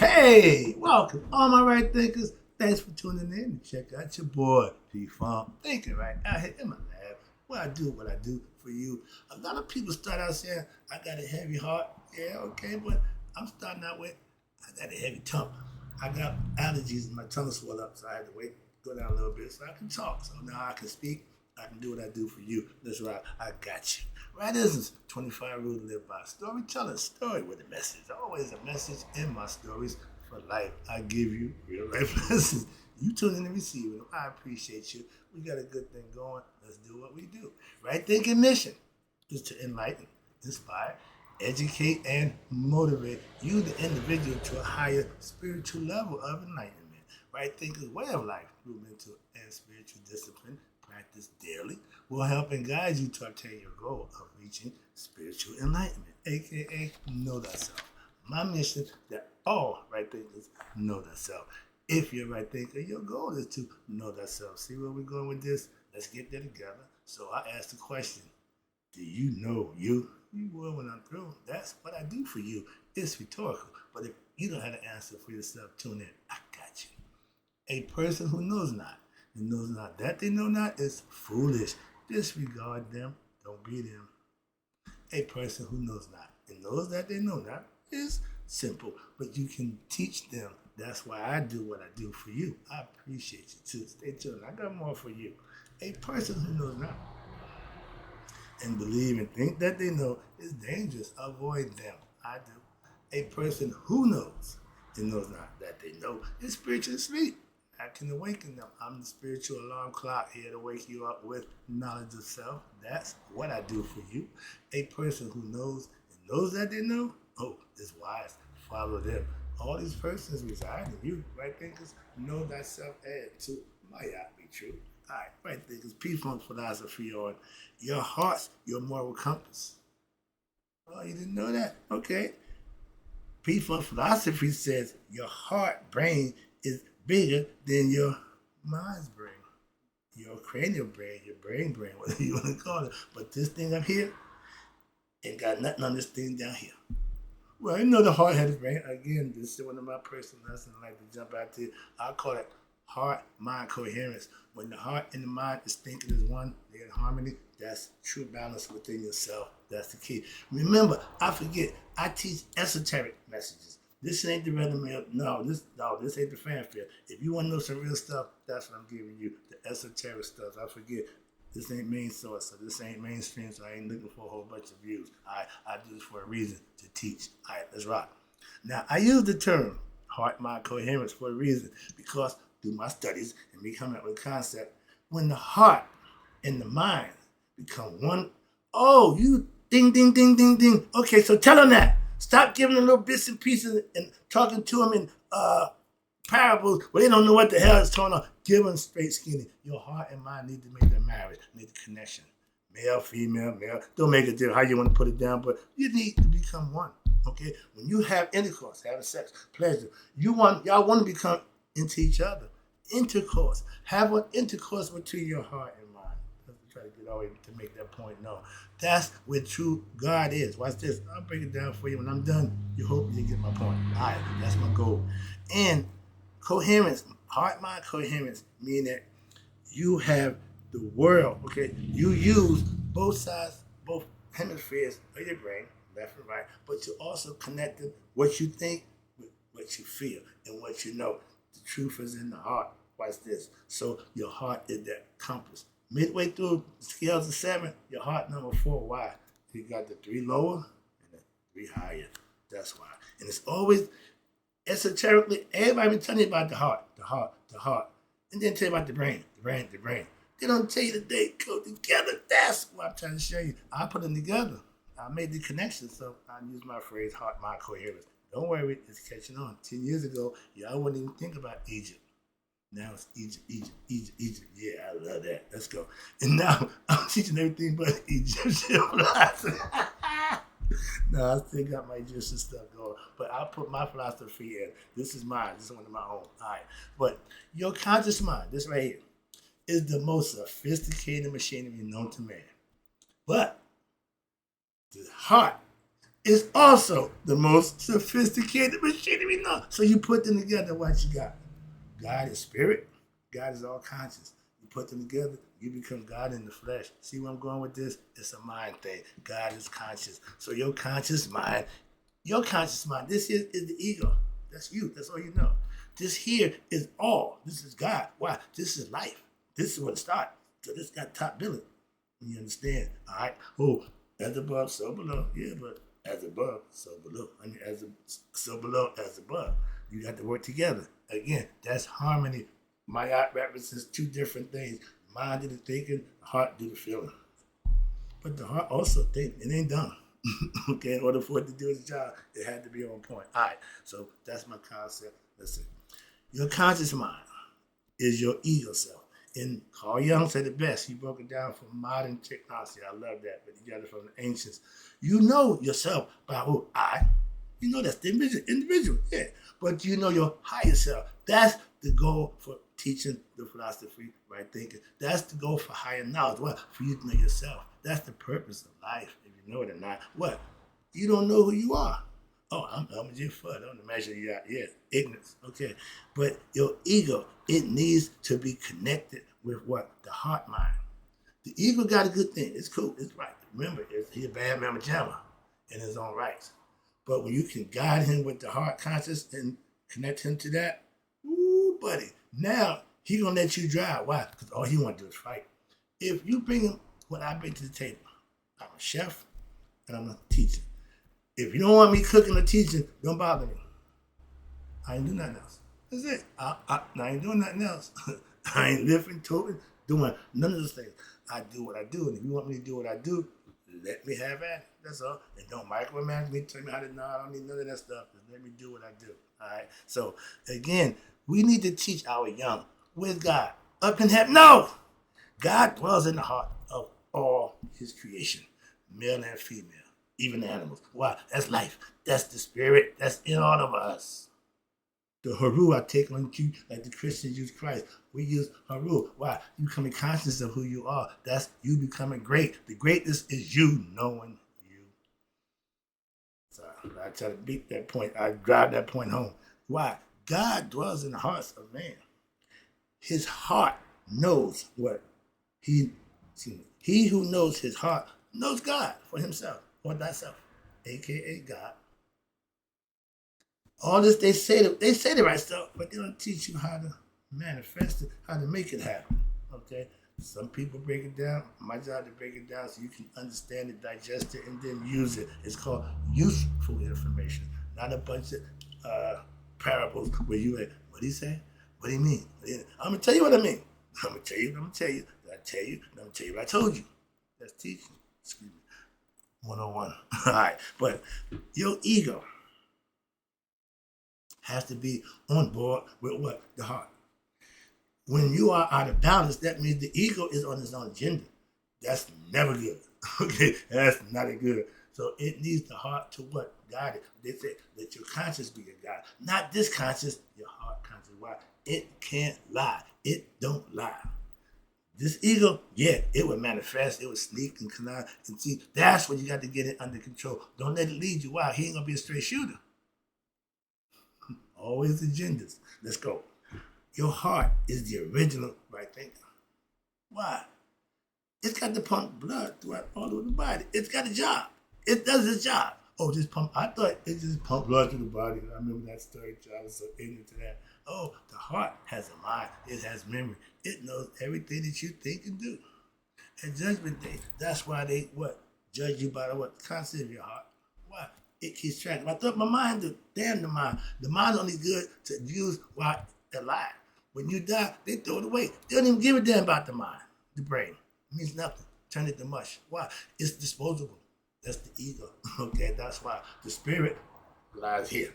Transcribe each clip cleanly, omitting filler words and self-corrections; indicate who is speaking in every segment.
Speaker 1: Hey, welcome, all my right thinkers. Thanks for tuning in to check out your boy, P-Funk, thinking right out here in my lab, where I do what I do for you. A lot of people start out saying, I got a heavy heart. Yeah, okay, but I'm starting out with, I got a heavy tongue. I got allergies and my tongue swelled up, so I had to go down a little bit so I can talk. So now I can speak. I can do what I do for you. That's right. I got you. Right, this is 25 Rules to Live By. Storytelling, story with a message. Always a message in my stories for life. I give you real life lessons. You tune in and receive them. I appreciate you. We got a good thing going. Let's do what we do. Right thinking mission is to enlighten, inspire, educate, and motivate you, the individual, to a higher spiritual level of enlightenment. Right thinkers' way of life, through mental and spiritual discipline, practice daily, will help and guide you to attain your goal of reaching spiritual enlightenment, aka know thyself. My mission that all right thinkers know thyself. If you're a right thinker, your goal is to know thyself. See where we're going with this? Let's get there together. So I asked the question, do you know you? You will when I'm through. That's what I do for you. It's rhetorical. But if you don't have an answer for yourself, tune in. I got you. A person who knows not, and knows not that they know not, is foolish. Disregard them. Don't be them. A person who knows not and knows that they know not is simple, but you can teach them. That's why I do what I do for you. I appreciate you too. Stay tuned. I got more for you. A person who knows not and believe and think that they know is dangerous. Avoid them. I do. A person who knows and knows not that they know is spiritually asleep. I can awaken them. I'm the spiritual alarm clock here to wake you up with knowledge of self. That's what I do for you. A person who knows and knows that they know, is wise. Follow them. All these persons reside in you. Right thinkers, know thyself and to might not be true. All right, right thinkers, P-Funk philosophy on your heart's your moral compass. Oh, you didn't know that? Okay. P-Funk philosophy says your heart brain is bigger than your mind's brain, your cranial brain, your brain, whatever you want to call it. But this thing up here ain't got nothing on this thing down here. Well, you know the hard-headed brain. Again, this is one of my personal lessons I like to jump out to. I call it heart-mind coherence. When the heart and the mind is thinking as one, they're in harmony. That's true balance within yourself. That's the key. Remember, I forget, I teach esoteric messages. This ain't the rhythm. No, this ain't the fanfare. If you want to know some real stuff, that's what I'm giving you. The esoteric stuff. I forget. This ain't main source, so this ain't mainstream, so I ain't looking for a whole bunch of views. I do this for a reason, to teach. All right, let's rock. Now, I use the term heart-mind coherence for a reason, because through my studies and me coming up with a concept, when the heart and the mind become one, you ding, ding, ding, ding, ding. Okay, so tell them that. Stop giving them little bits and pieces and talking to them in parables where they don't know what the hell is going on. Give them straight skinny. Your heart and mind need to make that marriage, make the connection. Male, female, male. Don't make it different how you want to put it down, but you need to become one. Okay? When you have intercourse, having sex, pleasure, y'all want to become into each other. Intercourse. Have an intercourse between your heart and mind. Try to get all the way to make that point known. That's where true God is. Watch this. I'll break it down for you. When I'm done, you hope you get my point. All right, that's my goal. And coherence, heart-mind coherence, meaning that you have the world, okay? You use both sides, both hemispheres of your brain, left and right, but you also connected what you think with what you feel and what you know. The truth is in the heart. Watch this. So your heart is that compass. Midway through the scales of 7, your heart number 4. Why? You got the 3 lower and the 3 higher. That's why. And it's always esoterically, everybody been telling you about the heart, and then tell you about the brain. They don't tell you that they go together. That's what I'm trying to show you. I put them together. I made the connection, so I use my phrase heart-mind coherence. Don't worry, it's catching on. 10 years ago, y'all wouldn't even think about Egypt. Now it's Egypt. Yeah, I love that. Let's go. And now I'm teaching everything but Egyptian philosophy. No, I still got my Egyptian stuff going, but I'll put my philosophy in. This is mine. This is one of my own. All right. But your conscious mind, this right here, is the most sophisticated machinery known to man. But the heart is also the most sophisticated machinery known. So you put them together, what you got? God is spirit. God is all conscious. You put them together, you become God in the flesh. See where I'm going with this? It's a mind thing. God is conscious. So your conscious mind, this is the ego. That's you. That's all you know. This here is all. This is God. Why? This is life. This is what it starts. So this got top billing. You understand? All right. Oh, as above, so below. Yeah, but as above, so below. I mean, so below, as above. You got to work together. Again, that's harmony. My art represents two different things. Mind do the thinking, the heart do the feeling. But the heart also thinks. It ain't done. Okay, in order for it to do its job, it had to be on point. All right, so that's my concept. Listen, your conscious mind is your ego self. And Carl Jung said it best. He broke it down from modern technology. I love that, but he got it from the ancients. You know yourself by who? I. You know that's the individual, yeah. But you know your higher self. That's the goal for teaching the philosophy, right thinking. That's the goal for higher knowledge. What? For you to know yourself. That's the purpose of life, if you know it or not. What? You don't know who you are. Oh, I'm just fun. I don't measure you out. Yeah, ignorance. Okay. But your ego, it needs to be connected with what? The heart mind. The ego got a good thing. It's cool. It's right. Remember, he's a bad mamma jamma in his own rights. But when you can guide him with the heart conscious and connect him to that, ooh, buddy, now he gonna let you drive. Why? Because all he want to do is fight. If you bring him what I bring to the table, I'm a chef and I'm a teacher. If you don't want me cooking or teaching, don't bother me. I ain't do nothing else. That's it. I ain't doing nothing else. I ain't lifting, tooting, doing none of those things. I do what I do, and if you want me to do what I do, let me have at it. That's all. And don't micromanage me, tell me how to know. I don't need none of that stuff. Just let me do what I do. All right? So, again, we need to teach our young with God. Up in heaven. No! God dwells in the heart of all his creation, male and female, even the animals. Why? That's life. That's the spirit. That's in all of us. The Haru I take on you like the Christians use Christ. We use Haru. Why? You becoming conscious of who you are. That's you becoming great. The greatness is you knowing you. So I try to beat that point. I drive that point home. Why? God dwells in the hearts of man. His heart knows what he who knows his heart knows God for himself or thyself, aka God. All this they say the right stuff, but they don't teach you how to manifest it, how to make it happen. Okay? Some people break it down. My job to break it down so you can understand it, digest it, and then use it. It's called useful information, not a bunch of parables where you like, what do you say? What do you mean? I'm gonna tell you what I mean. I'm gonna tell you. I'm gonna tell you. I tell you. I'm gonna tell you what I told you. That's teaching. Excuse me. 101. All right, but your ego has to be on board with what? The heart. When you are out of balance, that means the ego is on its own agenda. That's never good. Okay, that's not a good. So it needs the heart to what? Guide it. They say, let your conscience be your guide. Not this conscience, your heart conscience. Why? It can't lie. It don't lie. This ego, yeah, it would manifest, it would sneak and connive. And see, that's when you got to get it under control. Don't let it lead you. Why? He ain't gonna be a straight shooter. Always agendas. Let's go. Your heart is the original right thinker. Why? It's got to pump blood throughout all over the body. It's got a job. It does its job. Oh, just pump. I thought it just pumped blood through the body. I remember that story. I was so ignorant to that. Oh, the heart has a mind. It has memory. It knows everything that you think and do. And judgment day, that's why they what? Judge you by the what? The concept of your heart. Why? It keeps track. I thought my mind did. Damn the mind. The mind's only good to use while alive. When you die, they throw it away. They don't even give a damn about the mind, the brain. It means nothing. Turn it to mush. Why? It's disposable. That's the ego. Okay, that's why the spirit lies here.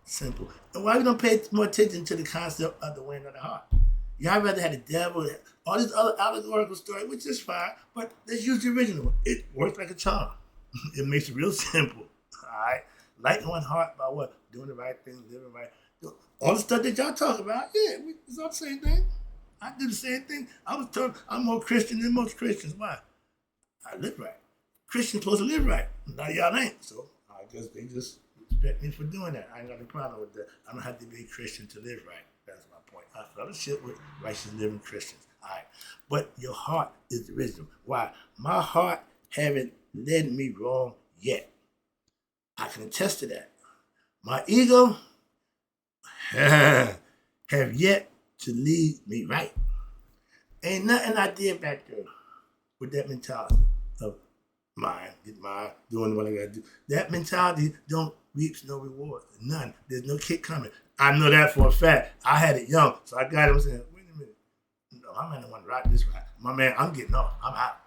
Speaker 1: Simple. And why we don't pay more attention to the concept of the wind of the heart? Y'all rather have the devil, all these other allegorical stories, which is fine, but let's use the original one. It works like a charm. It makes it real simple. All right? Light one heart by what? Doing the right thing, living right. All the stuff that y'all talk about, yeah, it's all the same thing. I do the same thing. I was told I'm more Christian than most Christians. Why? I live right. Christians supposed to live right. Now y'all ain't. So I guess they just respect me for doing that. I ain't got a problem with that. I don't have to be a Christian to live right. That's my point. I fellowship with righteous living Christians. All right. But your heart is the original. Why? My heart haven't led me wrong yet. I can attest to that. My ego have yet to lead me right. Ain't nothing I did back there with that mentality of mine, get mine, doing what I gotta do. That mentality don't reap no reward. None. There's no kick coming. I know that for a fact. I had it young, so I got him saying, wait a minute. No, I'm not the one to ride this ride. My man, I'm getting off. I'm out.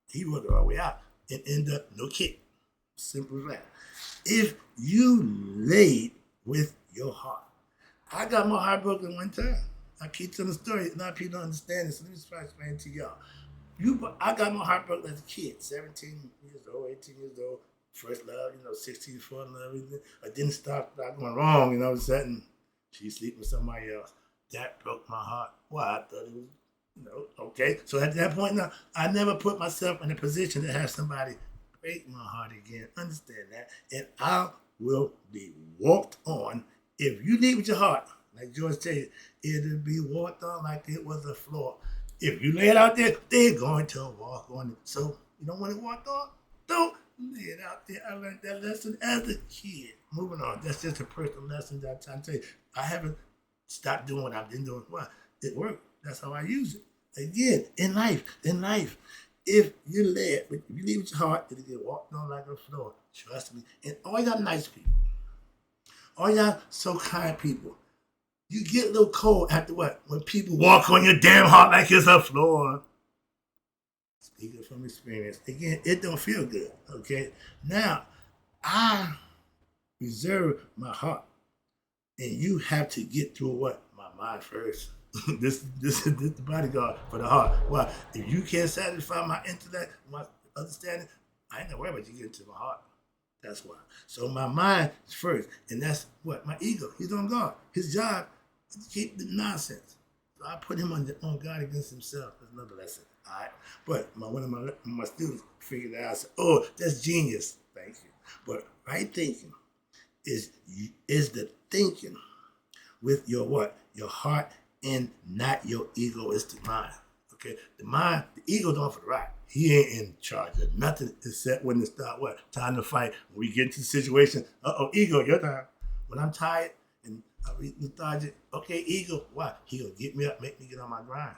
Speaker 1: He worked all the way out and end up no kick. Simple as that. If you laid with your heart, I got my heart broken one time. I keep telling the story. A lot of people don't understand this, so let me try to explain it to y'all. I got my heart broken as a kid, 17 years old, 18 years old, first love, 16, fall in love, everything. I didn't stop going wrong, all of a sudden, she's sleeping with somebody else. That broke my heart. Why? I thought it was, okay. So at that point now, I never put myself in a position to have somebody break my heart again. Understand that. And I will be walked on. If you lead with your heart, like George said, it'll be walked on like it was a floor. If you lay it out there, they're going to walk on it. So you don't want to walk on? Don't lay it out there. I learned that lesson as a kid. Moving on. That's just a personal lesson that I'm trying to tell you. I haven't stopped doing what I've been doing. Why? It worked. That's how I use it. Again, in life, if you lead with your heart, it'll get walked on like a floor. Trust me. And all y'all nice people, all y'all so kind people, you get a little cold after what? When people walk on your damn heart like it's a floor. Speaking from experience, again, it don't feel good, okay? Now, I reserve my heart, and you have to get through what? My mind first. This is the bodyguard for the heart. Why? If you can't satisfy my intellect, my understanding, I ain't gonna worry about you getting to my heart. That's why. So my mind is first, and that's what? My ego. He's on guard. His job is to keep the nonsense. So I put him on guard against himself. That's another lesson. All right. But one of my students figured it out. Said, "Oh, that's genius. Thank you." But right thinking is the thinking with your what? Your heart and not your egoistic mind. Okay? The ego don't for the right. He ain't in charge of nothing except when it start what? Time to fight. When we get into the situation, ego, your time. When I'm tired and I lethargic, okay, ego, why? He gonna get me up, make me get on my grind.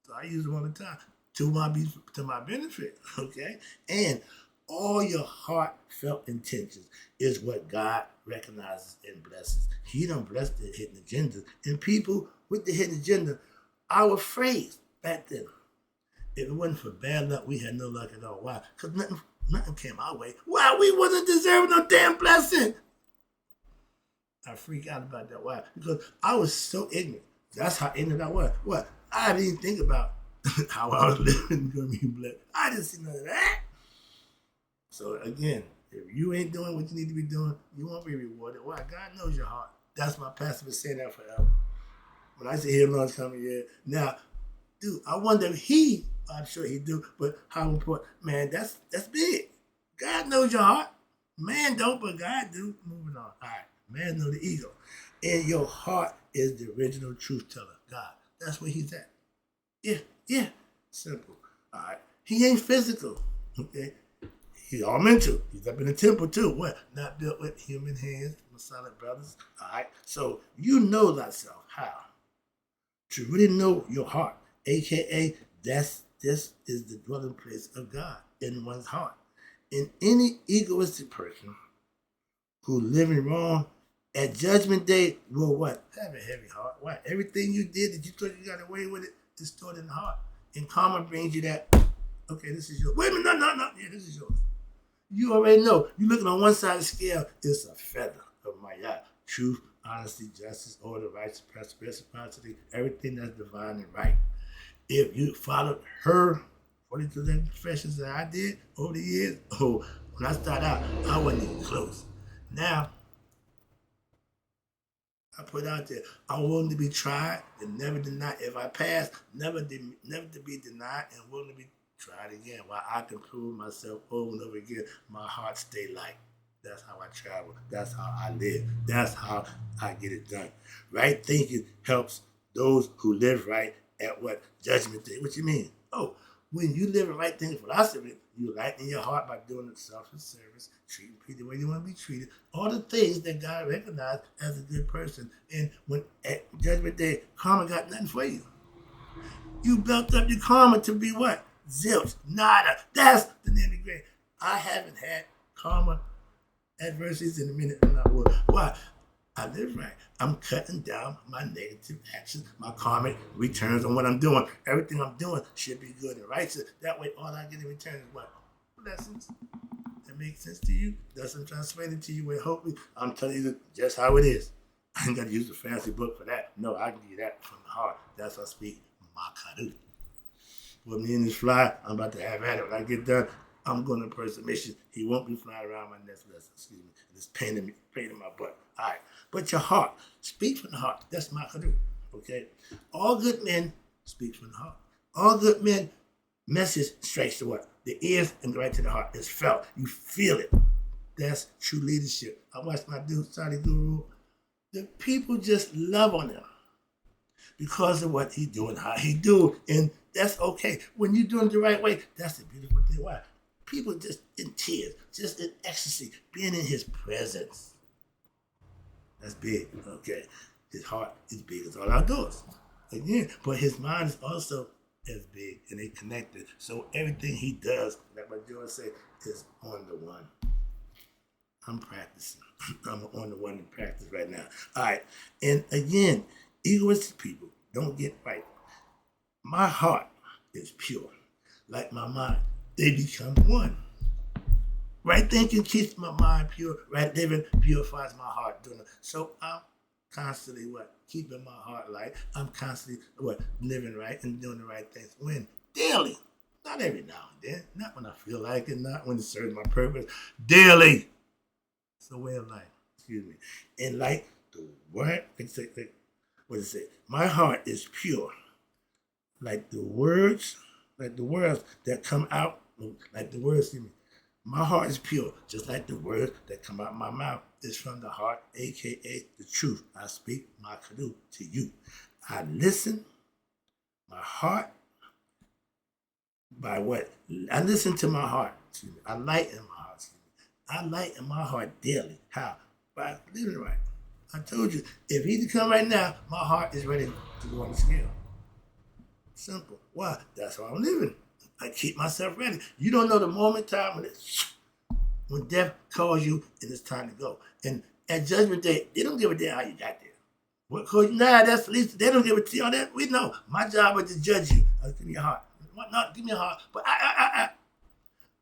Speaker 1: So I use him all the time to my benefit, okay? And all your heartfelt intentions is what God recognizes and blesses. He don't bless the hidden agenda. And people with the hidden agenda, our phrase back then, if it wasn't for bad luck, we had no luck at all. Why? Because nothing came our way. Why? We wasn't deserving no damn blessing. I freak out about that. Why? Because I was so ignorant. That's how ignorant I was. What? I didn't even think about how I was living going to be blessed. I didn't see none of that. So again, if you ain't doing what you need to be doing, you won't be rewarded. Why? God knows your heart. That's my pastor been saying that forever. When I say hear lunch coming here, now, dude, I wonder if I'm sure he do, but how important, man, that's big. God knows your heart. Man don't, but God do. Moving on. All right. Man know the ego. And your heart is the original truth teller. God. That's where he's at. Yeah. Simple. All right. He ain't physical. Okay. He's all mental. He's up in the temple too. What? Not built with human hands, Masonic brothers. All right. So you know thyself. How? To really know your heart, aka this is the dwelling place of God in one's heart. And any egoistic person who living wrong at judgment day will what? Have a heavy heart. Why? Everything you did that you thought you got away with it is stored in the heart. And karma brings you that, okay, this is yours. Wait a minute, no. Yeah, this is yours. You already know. You're looking on one side of the scale, it's a feather of my yacht. Truth, honesty, justice, order, righteousness, reciprocity, everything that's divine and right. If you followed her, according to the professions that I did over the years, when I started out, I wasn't even close. Now, I put out there, I'm willing to be tried and never denied. If I pass, never to be denied and willing to be Try it again. While I can prove myself over and over again, my heart stay light. That's how I travel. That's how I live. That's how I get it done. Right thinking helps those who live right at what? Judgment Day. What you mean? Oh, when you live a right thinking philosophy, you lighten your heart by doing it selfless service, treating people the way you want to be treated. All the things that God recognized as a good person. And when at Judgment Day, karma got nothing for you. You built up your karma to be what? Zilch, nada. That's the name of the game. I haven't had karma adversities in a minute. I'm not worried. Why? I live right. I'm cutting down my negative actions, my karmic returns on what I'm doing. Everything I'm doing should be good and righteous. That way, all I get in return is what? Blessings. That makes sense to you? That's what I'm trying to explain it to you. And hopefully, I'm telling you just how it is. I ain't got to use a fancy book for that. No, I can give you that from the heart. That's why I speak Makadu. With me in this fly, I'm about to have at it. When I get done, I'm going to press a mission. He won't be flying around my next lesson. Excuse me. It's pain in my butt. All right. But your heart. Speak from the heart. That's Makadu. Okay? All good men speak from the heart. All good men message straight to what? The ears and right to the heart. It's felt. You feel it. That's true leadership. I watched my dude, Sadi Guru. The people just love on him because of what he do and how he do. And that's okay. When you're doing it the right way, that's the beautiful thing. Why? People just in tears, just in ecstasy, being in his presence. That's big, okay? His heart is big as all outdoors. Again, but his mind is also as big and they connected. So everything he does, like what George said, is on the one. I'm practicing. I'm on the one in practice right now. All right. And again, egoistic people don't get right. My heart is pure. Like my mind, they become one. Right thinking keeps my mind pure. Right living purifies my heart. So I'm constantly what? Keeping my heart light. I'm constantly what? Living right and doing the right things. When? Daily. Not every now and then. Not when I feel like it. Not when it serves my purpose. Daily. It's a way of life. Excuse me. And like the word, what does it say? My heart is pure. Like the words that come out, like the words, excuse me. My heart is pure, just like the words that come out of my mouth is from the heart, a.k.a. the truth. I speak my canoe to you. I listen, my heart, by what? I listen to my heart. Excuse me. I lighten my heart. Excuse me. I lighten my heart daily. How? By living right. I told you, if he to come right now, my heart is ready to go on the scale. Simple. Why? That's how I'm living. I keep myself ready. You don't know the moment time when death calls you and it's time to go. And at Judgment Day, they don't give a damn how you got there. What calls you? Nah, that's the least. They don't give it to you. All that we know. My job is to judge you. Give me a heart. What not? Give me a heart. But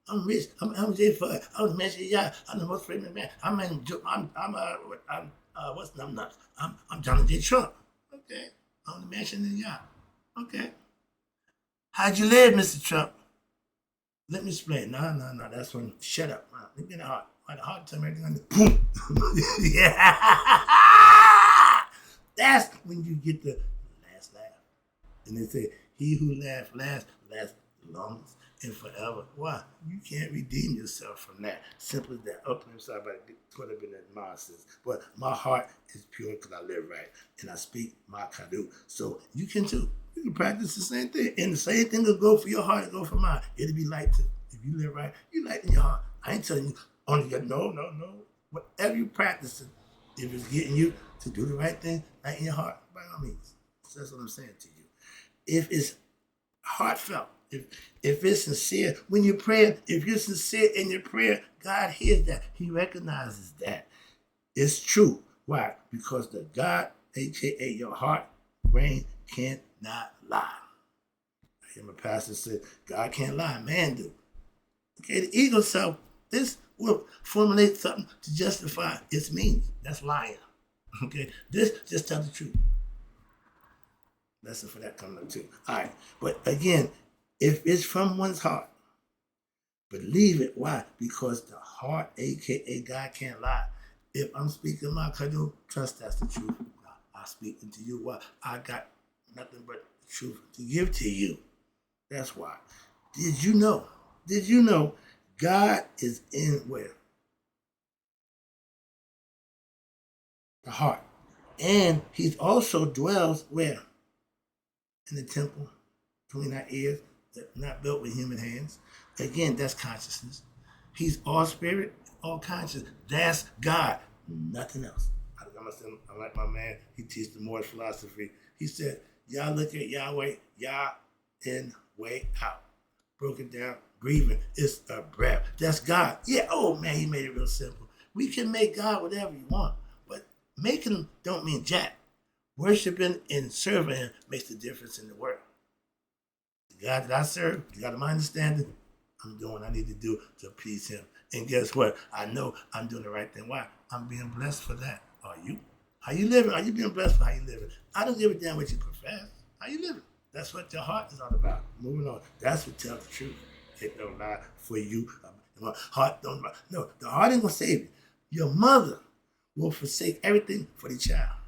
Speaker 1: I'm rich. I'm J5. I'm mentioned. Yeah, I'm the most famous man. I'm nuts. I'm Donald J. Trump. Okay. I'm the mansion in yacht. Okay. How'd you live, Mr. Trump? Let me explain. No. That's when. Shut up. Let me get a heart. The heart tell me everything on the boom. Yeah. That's when you get the last laugh. And they say, he who laughs last, laughs the longest and forever. Why? You can't redeem yourself from that. Simply that. Up inside by caught up in that nonsense. But my heart is pure because I live right. And I speak my kadu. So you can too. You can practice the same thing. And the same thing will go for your heart and go for mine. It'll be light too. If you live right, you light in your heart. I ain't telling you only your no. Whatever you practicing, if it's getting you to do the right thing, light in your heart, by all means. So that's what I'm saying to you. If it's heartfelt, if it's sincere, when you're praying, if you're sincere in your prayer, God hears that. He recognizes that. It's true. Why? Because the God, a.k.a. your heart, brain, cannot lie. I hear my pastor say, God can't lie, man do. Okay, the ego self, this will formulate something to justify its meaning. That's lying. Okay, this just tell the truth. Lesson for that coming up too. All right, but again, if it's from one's heart, believe it. Why? Because the heart, a.k.a. God, can't lie. If I'm speaking my kadu, trust that's the truth. I'm speaking to you. Why? I got nothing but the truth to give to you. That's why. Did you know? Did you know God is in where? The heart. And he also dwells where? In the temple, between our ears, that not built with human hands. Again, that's consciousness. He's all spirit, all conscious. That's God. Nothing else. I like my man, he teaches the more philosophy. He said, y'all look at Yahweh, Yah in, way out. Broken down, breathing. It's a breath. That's God. Yeah, oh man, he made it real simple. We can make God whatever you want, but making him don't mean jack. Worshiping and serving him makes the difference in the world. The God that I serve, the God of my understanding, I'm doing what I need to do to please him. And guess what? I know I'm doing the right thing. Why? I'm being blessed for that. Are you? How you living? Are you being blessed for how you living? I don't give a damn what you profess. How you living? That's what your heart is all about. Moving on. That's what tells the truth. It don't lie for you. Heart don't lie. No, the heart ain't gonna save you. Your mother will forsake everything for the child.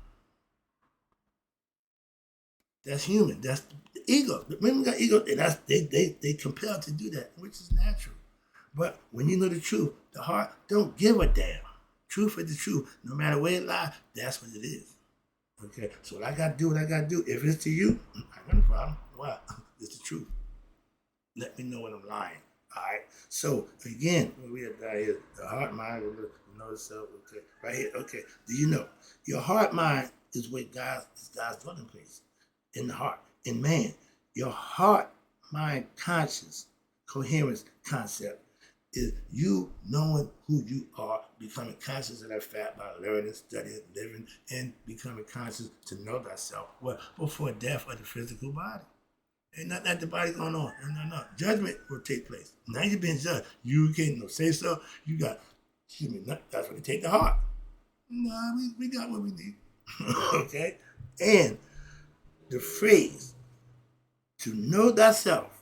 Speaker 1: That's human. That's the ego. Women got ego, and they compelled to do that, which is natural. But when you know the truth, the heart don't give a damn. Truth is the truth. No matter where it lies, that's what it is. Okay, so what I gotta do, what I gotta do. If it's to you, I got a problem. Why? It's the truth. Let me know when I'm lying. All right. So again, we are down here. The heart, mind, you know itself. Okay, right here. Okay. Do you know your heart, mind is where God's dwelling place in the heart, in man. Your heart, mind, conscience, coherence concept is you knowing who you are, becoming conscious of that fact by learning, studying, living, and becoming conscious to know thyself. Well, before death of the physical body. Ain't nothing at the body going on. No. Judgment will take place. Now you're being judged. You can't no say so. You got, excuse me, that's when they take the heart. No, we got what we need. Okay? And the phrase, to know thyself,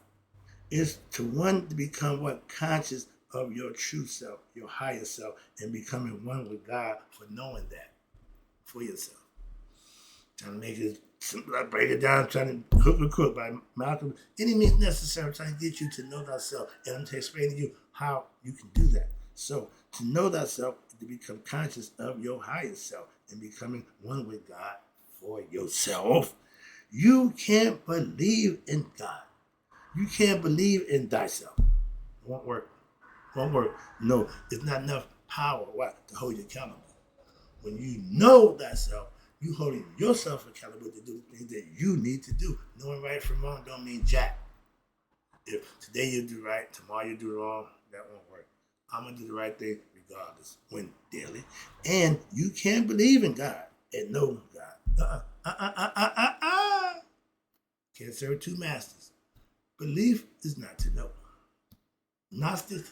Speaker 1: is to one to become what? Conscious of your true self, your higher self, and becoming one with God for knowing that for yourself. Trying to make it simple, I break it down, trying to hook or crook by Malcolm. Any means necessary, trying to get you to know thyself. And I'm explaining to you how you can do that. So, to know thyself is to become conscious of your higher self and becoming one with God for yourself. You can't believe in God. You can't believe in thyself. It won't work. Won't work. No, it's not enough power to hold you accountable. When you know thyself, you holding yourself accountable to do the things that you need to do. Knowing right from wrong don't mean jack. If today you do right, tomorrow you do wrong, that won't work. I'm going to do the right thing regardless, when daily. And you can't believe in God and know God. Can't serve two masters. Belief is not to know. Gnostic,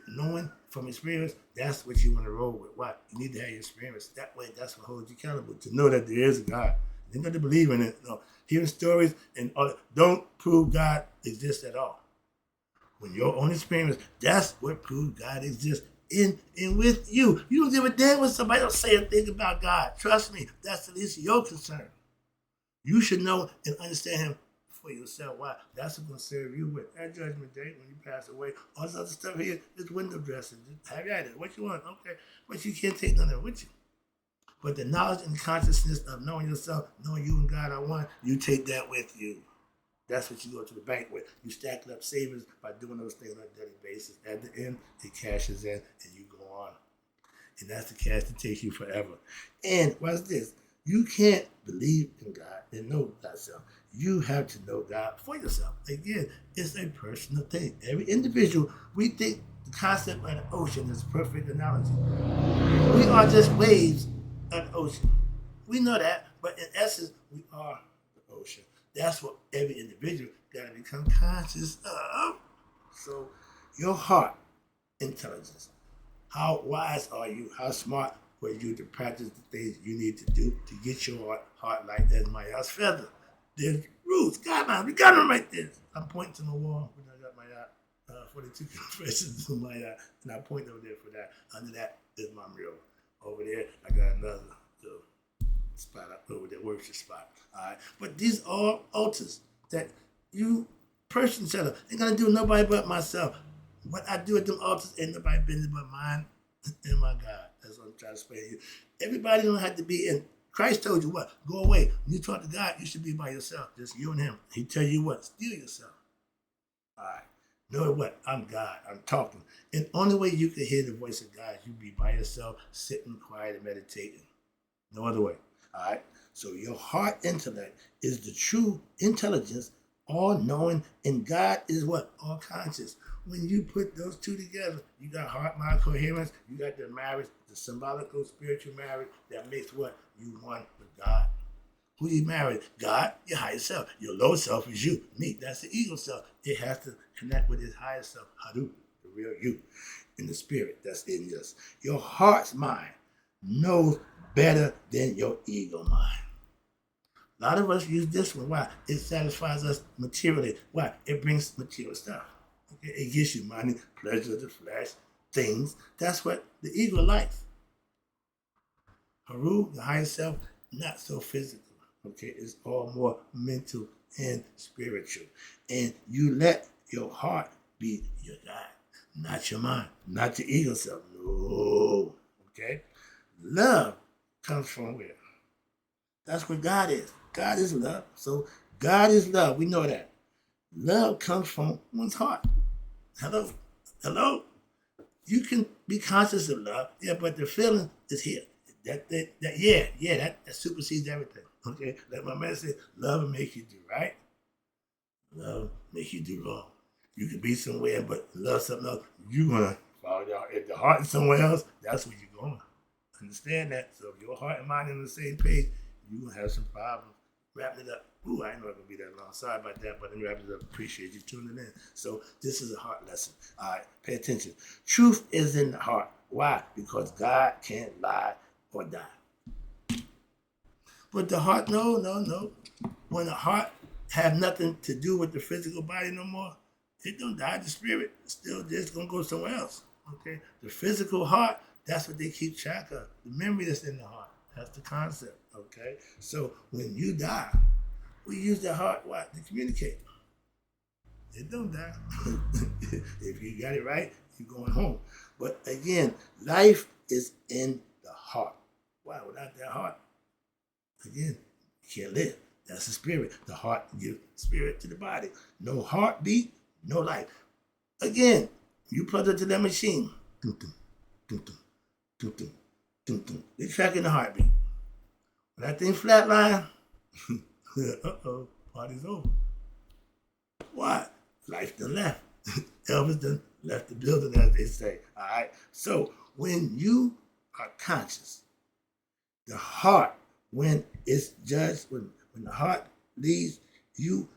Speaker 1: knowing from experience, that's what you want to roll with. Why? You need to have your experience. That way, that's what holds you accountable, to know that there is a God. You don't have to believe in it. No. Hearing stories and don't prove God exists at all. When your own experience, that's what proves God exists in and with you. You don't give a damn when somebody else say a thing about God. Trust me, that's at least your concern. You should know and understand him for yourself. Why? That's what's going to serve you with. At Judgment Day, when you pass away, all this other stuff here is window dressing. Just have at it. What you want? Okay. But you can't take none of it with you. But the knowledge and consciousness of knowing yourself, knowing you and God are one, you take that with you. That's what you go to the bank with. You stack up savings by doing those things on a daily basis. At the end, it cashes in and you go on. And that's the cash that takes you forever. And what's this? You can't believe in God and know thyself. You have to know God for yourself. Again, it's a personal thing. Every individual, we think the concept of the ocean is a perfect analogy. We are just waves of the ocean. We know that, but in essence, we are the ocean. That's what every individual got to become conscious of. So, your heart intelligence. How wise are you? How smart were you to practice the things you need to do to get your heart light as my house feather? There's rules, guidelines. We got them right there. I'm pointing to the wall when I got my 42 confessions in my and I point over there for that. Under that is my mural. Over there, I got another spot up over there, worship spot. All right, but these are altars that you person seller. Ain't gonna do nobody but myself. What I do at them altars ain't nobody business but mine and my God. That's what I'm trying to explain to you. Everybody don't have to be in. Christ told you what? Go away. When you talk to God, you should be by yourself. Just you and him. He tell you what? Steal yourself. All right. Know what? I'm God. I'm talking. And only way you can hear the voice of God is you be by yourself, sitting quiet and meditating. No other way. All right. So your heart intellect is the true intelligence, all knowing, and God is what? All conscious. When you put those two together, you got heart mind coherence, you got the marriage, the symbolical spiritual marriage that makes what? You one with God. Who you married? God, your higher self. Your lower self is you, me. That's the ego self. It has to connect with his higher self, Haru, the real you, in the spirit that's in us. Your heart's mind knows better than your ego mind. A lot of us use this one. Why? It satisfies us materially. Why? It brings material stuff. Okay? It gives you money, pleasure, the flesh, things. That's what the ego likes. Haru, the higher self, not so physical. Okay, it's all more mental and spiritual. And you let your heart be your God, not your mind, not your ego self. No. Okay? Love comes from where? That's what God is. God is love. So God is love. We know that. Love comes from one's heart. Hello? Hello? You can be conscious of love, yeah, but the feeling is here. That supersedes everything. Okay? Like my man said, love will make you do right. Love make you do wrong. You can be somewhere, but love something else. You're gonna follow your heart. If the heart is somewhere else, that's where you're going. Understand that. So if your heart and mind are on the same page, you're gonna have some problems. Wrapping it up. Ooh, I ain't not gonna be that long. Sorry about that, but let me wrap it up. Appreciate you tuning in. So this is a heart lesson. All right, pay attention. Truth is in the heart. Why? Because God can't lie or die. But the heart, no. When the heart have nothing to do with the physical body no more, it don't die. The spirit still just gonna go somewhere else. Okay, the physical heart, that's what they keep track of. The memory that's in the heart. That's the concept. Okay, so when you die, we use the heart what to communicate. It don't die. If you got it right, you're going home. But again, life is in the heart. Why? Without that heart, again, you can't live. That's the spirit. The heart gives spirit to the body. No heartbeat, no life. Again, you plug it to that machine. They're tracking the heartbeat. When that thing flatline, uh-oh, party's over. Why? Life done left. Elvis done left the building, as they say. All right? So when you are conscious, the heart, when it's judged, when the heart leads you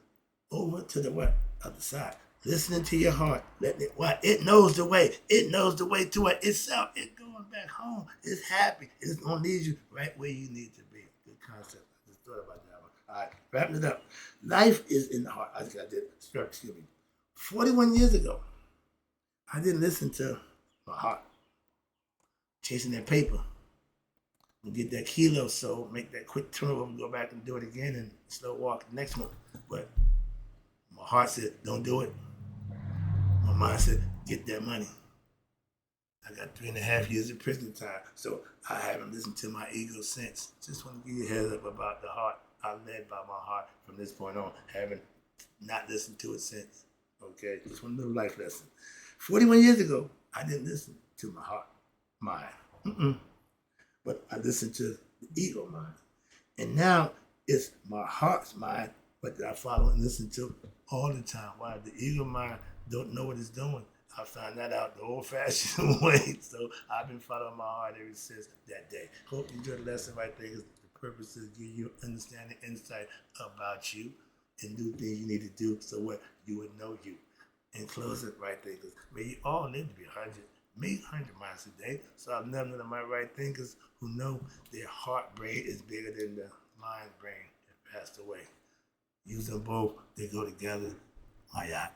Speaker 1: over to the what? Other side. Listening to your heart, letting it what? It knows the way. It knows the way to it itself. It's going back home. It's happy. It's gonna lead you right where you need to be. Good concept. I just thought about that one. All right, wrapping it up. Life is in the heart. I did. Excuse me. 41 years ago, I didn't listen to my heart. Chasing that paper. And get that kilo, so make that quick turnover, go back and do it again and slow walk the next one. But my heart said, don't do it. My mind said, get that money. I got 3.5 years of prison time, so I haven't listened to my ego since. Just want to give you a heads up about the heart. I'm led by my heart from this point on. Haven't not listened to it since. Okay, just one little life lesson. 41 years ago, I didn't listen to my heart, mind. But I listened to the ego mind. And now it's my heart's mind, but that I follow and listen to all the time. Why? The ego mind don't know what it's doing. I found that out the old-fashioned way. So I've been following my heart ever since that day. Hope you enjoyed the lesson right there. The purpose is to give you understanding, insight about you and do things you need to do so what you would know you. And close it right there, because may you all live to be 100. Make 100 miles a day. So I've never known my right thinkers who know their heart brain is bigger than the mind brain that passed away. Use them both, they go together. My yacht.